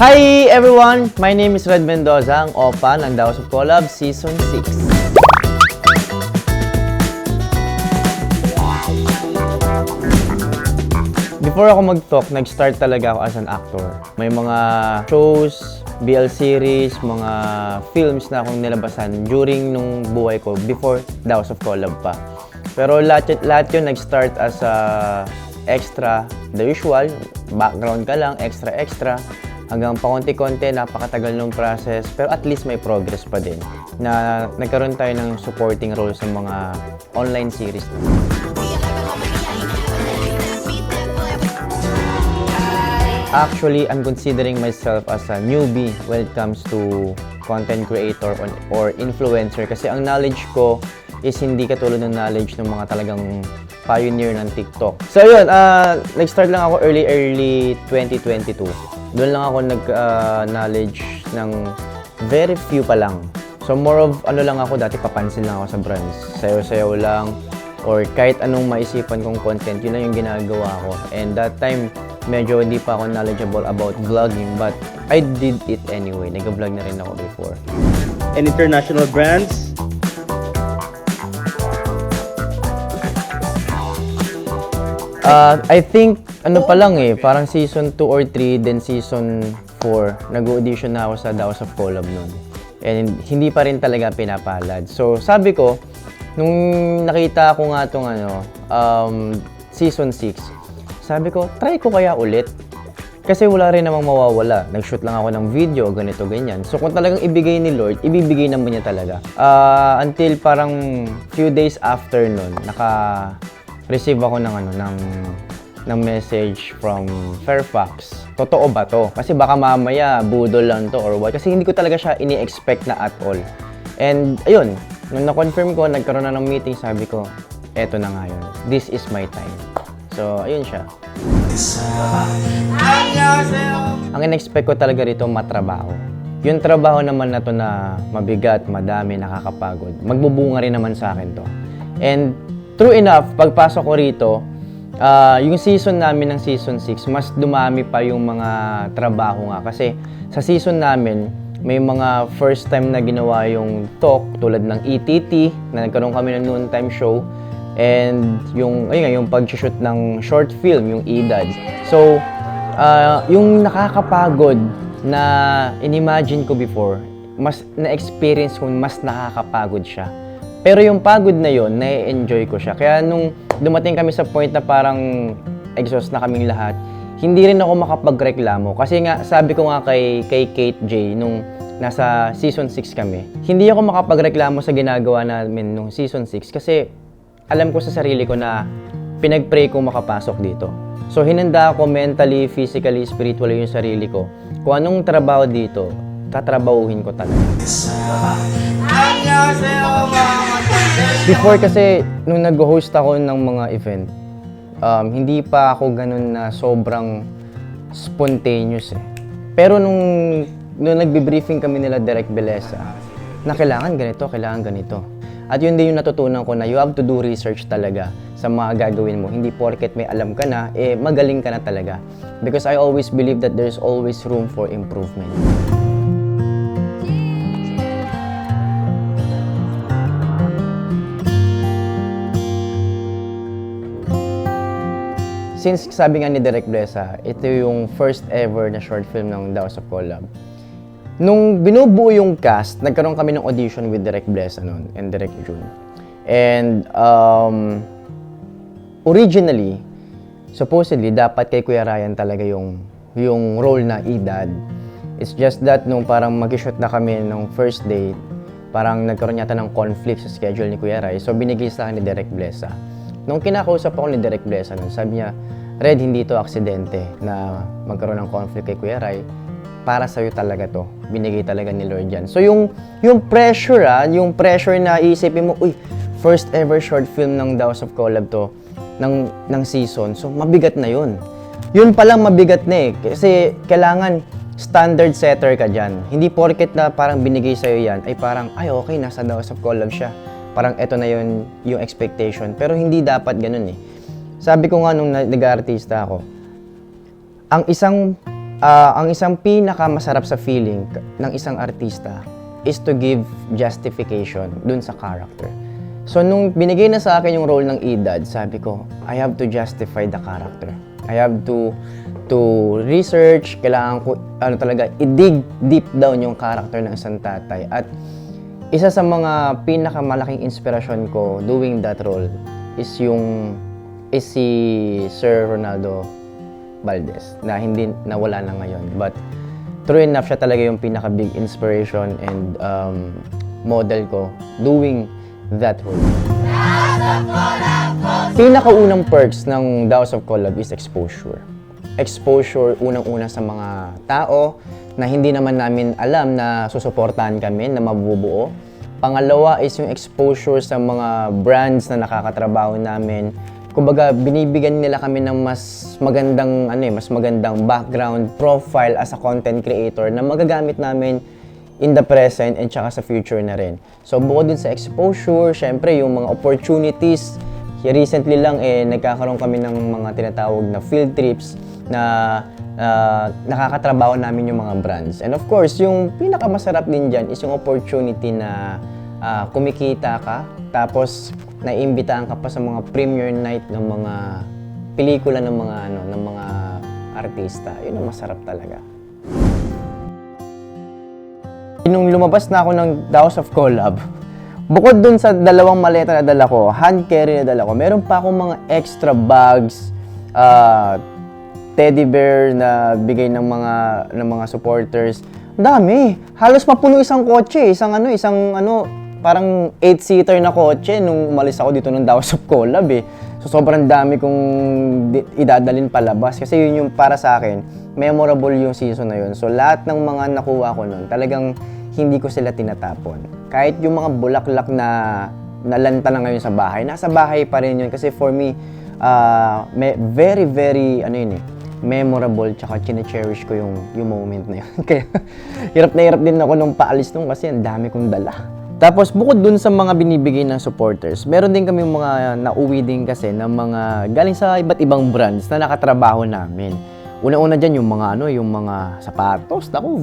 Hi everyone! My name is Red Mendoza, ang OPA ng Daos of Collab Season 6. Before ako mag-talk, nag-start talaga ako as an actor. May mga shows, BL series, mga films na akong nilabasan during nung buhay ko before Daos of Collab pa. Pero lahat yun nag-start as a extra, the usual, background ka lang, extra. Hanggang pakonti-konti, napakatagal ng process, pero at least may progress pa din. Na nagkaroon tayo ng supporting role sa mga online series. Actually, I'm considering myself as a newbie when it comes to content creator or influencer kasi ang knowledge ko is hindi katulad ng knowledge ng mga talagang pioneer ng TikTok. So yun, nag-start lang ako early 2022. Doon lang ako nag-knowledge ng very few pa lang. So more of ano lang ako, dati papansin lang ako sa brands. Sayaw-sayaw lang or kahit anong maisipan kong content, yun lang yung ginagawa ko. And that time, medyo hindi pa ako knowledgeable about vlogging but I did it anyway. Nag-vlog na rin ako before. And international brands? I think, ano pa lang parang season 2 or 3, then season 4, nag-audition na ako sa Daos of Collab nun. And hindi pa rin talaga pinapalad. So, sabi ko, nung nakita ko nga itong season 6, sabi ko, try ko kaya ulit. Kasi wala rin namang mawawala. Nag-shoot lang ako ng video, ganito, ganyan. So, kung talagang ibigay ni Lord, ibibigay naman niya talaga. Until parang few days after nun, receive ako ng message from Fairfax. Totoo ba to? Kasi baka mamaya budol lang to or what. Kasi hindi ko talaga siya ini-expect na at all. And ayun, nung na-confirm ko, nagkaroon na ng meeting, sabi ko, eto na nga yun. This is my time. So, ayun siya. Ang in-expect ko talaga rito, matrabaho. Yung trabaho naman na to na mabigat, madami, nakakapagod, magbubunga rin naman sa akin to. And true enough, pagpasok ko rito, yung season namin ng season 6, mas dumami pa yung mga trabaho nga. Kasi sa season namin, may mga first time na ginawa yung talk tulad ng ETT, na nagkaroon kami ng noontime show. And yung pag-shoot ng short film, yung EDAD. So, yung nakakapagod na in-imagine ko before, mas na-experience ko, mas nakakapagod siya. Pero yung pagod na yon, na-enjoy ko siya. Kaya nung dumating kami sa point na parang exhaust na kaming lahat, hindi rin ako makapagreklamo. Kasi nga, sabi ko nga kay Kate J, nung nasa season 6 kami, hindi ako makapagreklamo sa ginagawa namin nung season 6 kasi alam ko sa sarili ko na pinag-pray kong makapasok dito. So, hinanda ako mentally, physically, spiritually yung sarili ko. Kung anong trabaho dito, tatrabahuhin ko talaga. Before kasi, nung nag-host ako ng mga event, hindi pa ako ganun na sobrang spontaneous Pero nung nagbe-briefing kami nila Direk Beleza, na kailangan ganito. At yun din yung natutunan ko na you have to do research talaga sa mga gagawin mo. Hindi porket may alam ka na, magaling ka na talaga. Because I always believe that there's always room for improvement. Since sabi nga ni Direk Beleza, ito yung first ever na short film ng Daos of Collab. Nung binubuo yung cast, nagkaroon kami ng audition with Direk Beleza noon and Direk June. And originally, supposedly, dapat kay Kuya Ryan talaga yung role na EDAD. It's just that nung parang mag-shoot na kami nung first day, parang nagkaroon yata ng conflict sa schedule ni Kuya Ray. So binigay sa akin ni Direk Beleza. Nung kinakausap ako ni Direk Beleza nun, sabi niya, Red, hindi to aksidente na magkaroon ng conflict kay Kuya Ray. Para sa'yo talaga to. Binigay talaga ni Lord yan. So yung pressure yung pressure na iisipin mo, uy, first ever short film ng Daos of Collab to, ng season. So mabigat na yun. Yun palang mabigat na Kasi kailangan standard setter ka dyan. Hindi porket na parang binigay sa'yo yan, ay parang, ay okay, nasa Daos of Collab siya. Parang eto na yun yung expectation. Pero hindi dapat ganun Sabi ko nga nung nag-artista ako, ang isang ang isang pinakamasarap sa feeling ng isang artista is to give justification dun sa character. So, nung binigay na sa akin yung role ng Edad, sabi ko, I have to justify the character. I have to research, kailangan ko, i-dig deep down yung character ng isang tatay. At isa sa mga pinakamalaking inspirasyon ko doing that role is si Sir Ronaldo Valdez, na hindi nawala na ngayon. But true enough, siya talaga yung pinaka-big inspiration and model ko doing that role. Pinakaunang perks ng House of Collab is exposure. Exposure unang-una sa mga tao na hindi naman namin alam na susuportahan kami, na mabubuo. Pangalawa is yung exposure sa mga brands na nakakatrabaho namin. Kumbaga, binibigyan nila kami ng mas magandang background profile as a content creator na magagamit namin in the present and tsaka sa future na rin. So, bukod din sa exposure, syempre yung mga opportunities. Recently lang, nagkakaroon kami ng mga tinatawag na field trips na nakakatrabaho namin yung mga brands. And of course, yung pinakamasarap din dyan is yung opportunity na kumikita ka, tapos naiimbitahan ka pa sa mga premiere night ng mga pelikula ng mga artista. Yun ang masarap talaga. Nung lumabas na ako ng House of Collab, bukod dun sa dalawang maleta na dala ko, hand carry na dala ko, meron pa akong mga extra bags, teddy bear na bigay ng mga supporters. Ang dami. Halos mapuno isang kotse, isang parang 8-seater na kotse nung umalis ako dito ng House of Collab eh. So sobrang dami kong idadalin palabas kasi yun yung para sa akin, memorable yung season na yun. So lahat ng mga nakuha ko nun, talagang hindi ko sila tinatapon. Kahit yung mga bulaklak na nalanta na ngayon sa bahay, nasa bahay pa rin yun kasi for me, very, very, memorable, tsaka chine-cherish ko yung moment na yun. Kaya hirap na hirap din ako nung paalis nung kasi ang dami kong dala. Tapos bukod dun sa mga binibigay ng supporters, meron din kami mga nauwi din kasi ng mga galing sa iba't ibang brands na nakatrabaho namin. Una-una dyan yung mga sapatos. Naku,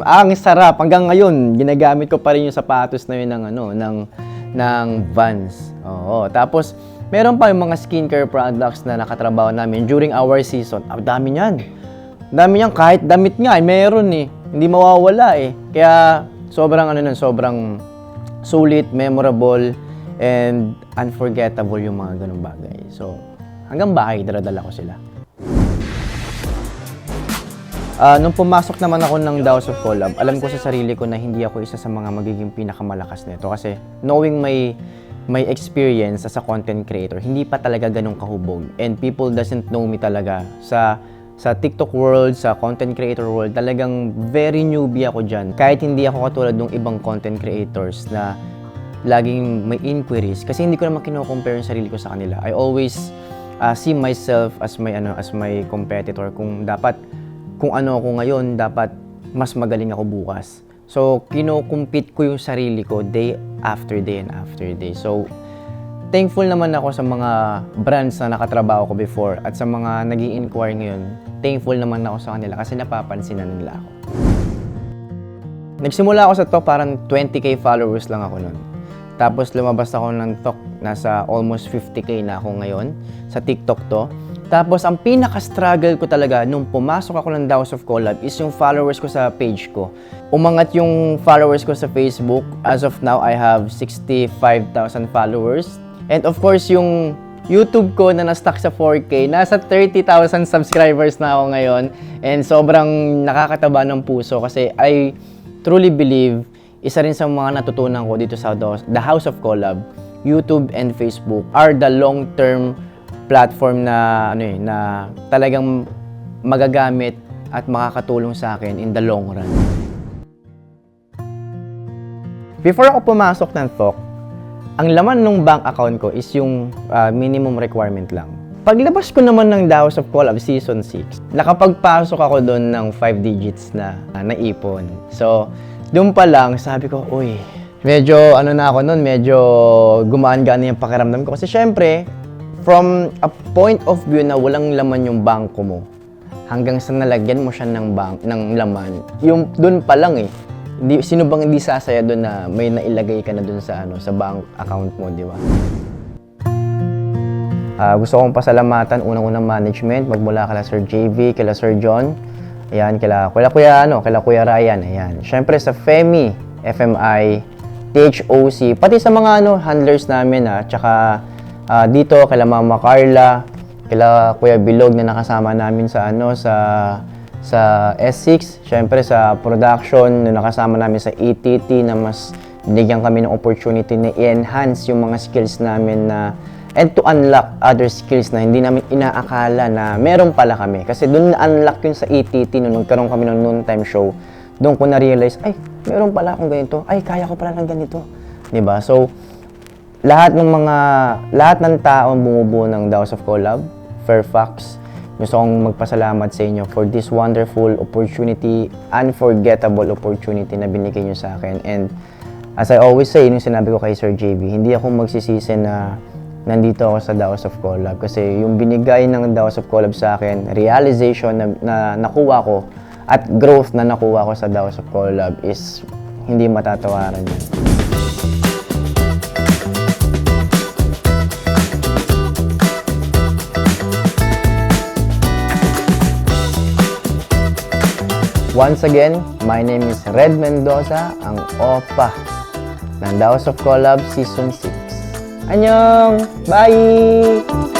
ang sarap. Hanggang ngayon, ginagamit ko pa rin yung sapatos na yun ng Vans. Oo. Tapos, meron pa yung mga skincare products na nakatrabaho namin during our season. Ang dami niyan. Dami niyan. Kahit damit nga, meron eh. Hindi mawawala eh. Kaya, sobrang sulit, memorable, and unforgettable yung mga ganung bagay. So, hanggang bahay, dala-dala ko sila. Nung pumasok naman ako ng House of Collab, alam ko sa sarili ko na hindi ako isa sa mga magiging pinakamalakas nito kasi knowing my experience as a content creator, hindi pa talaga ganun kahubog and people doesn't know me talaga sa TikTok world, sa content creator world, talagang very newbie ako dyan. Kahit hindi ako katulad ng ibang content creators na laging may inquiries kasi hindi ko naman kino-compare yung sarili ko sa kanila. I always see myself as my competitor. Kung ano ako ngayon, dapat mas magaling ako bukas. So, kino-compete ko yung sarili ko day after day and after day. So, thankful naman ako sa mga brands na nakatrabaho ko before at sa mga nag-i-inquire ngayon, thankful naman ako sa kanila kasi napapansin na nila ako. Nagsimula ako sa TikTok, parang 20k followers lang ako nun. Tapos lumabas ako ng TikTok, nasa almost 50k na ako ngayon sa TikTok to. Tapos, ang pinaka-struggle ko talaga nung pumasok ako ng House of Collab is yung followers ko sa page ko. Umangat yung followers ko sa Facebook. As of now, I have 65,000 followers. And of course, yung YouTube ko na na-stuck sa 4K, nasa 30,000 subscribers na ako ngayon. And sobrang nakakataba ng puso kasi I truly believe, isa rin sa mga natutunan ko dito sa The House of Collab, YouTube and Facebook are the long-term platform na talagang magagamit at makakatulong sa akin in the long run. Before ako pumasok ng TikTok, ang laman ng bank account ko is yung minimum requirement lang. Paglabas ko naman ng House of Collab Season 6, nakapagpasok ako doon ng 5 digits na naipon. So, doon pa lang, sabi ko, uy, medyo medyo gumaan-gaan yung pakiramdam ko. Kasi syempre, from a point of view na walang laman yung bangko mo, hanggang sa nalagyan mo siya ng laman. Yung doon pa lang eh. Sino bang hindi sasaya doon na may nailagay ka na doon sa sa bank account mo, di ba? Gusto kong pasalamatan unang-unang management, magmula kala Sir JV, kala Sir John, ayan, kila Kuya Ryan, ayan. Syempre sa FEMI, FMI, THOC, pati sa mga handlers namin, tsaka dito kila Mama Carla, kila Kuya Bilog na nakasama namin sa sa S6, syempre sa production na nakasama namin sa ETT na mas binigyan kami ng opportunity na i-enhance yung mga skills namin and to unlock other skills na hindi namin inaakala na meron pala kami. Kasi doon na-unlock yun sa ETT nung nagkaroon kami ng noontime show. Doon ko na-realize, ay, meron pala akong ganito. Ay, kaya ko pala ng ganito. Diba? So, lahat ng taong bumubuo ng The House of Collab, Fairfax, gusto kong magpasalamat sa inyo for this wonderful opportunity, unforgettable opportunity na binigay nyo sa akin. And as I always say, yung sinabi ko kay Sir JV, hindi ako magsisisi na nandito ako sa The House of Collab kasi yung binigay ng The House of Collab sa akin, realization na nakuha ko at growth na nakuha ko sa The House of Collab is hindi matatawaran yun. Once again, my name is Red Mendoza, ang OPA ng The House of Collab Season 6. Annyeong! Bye!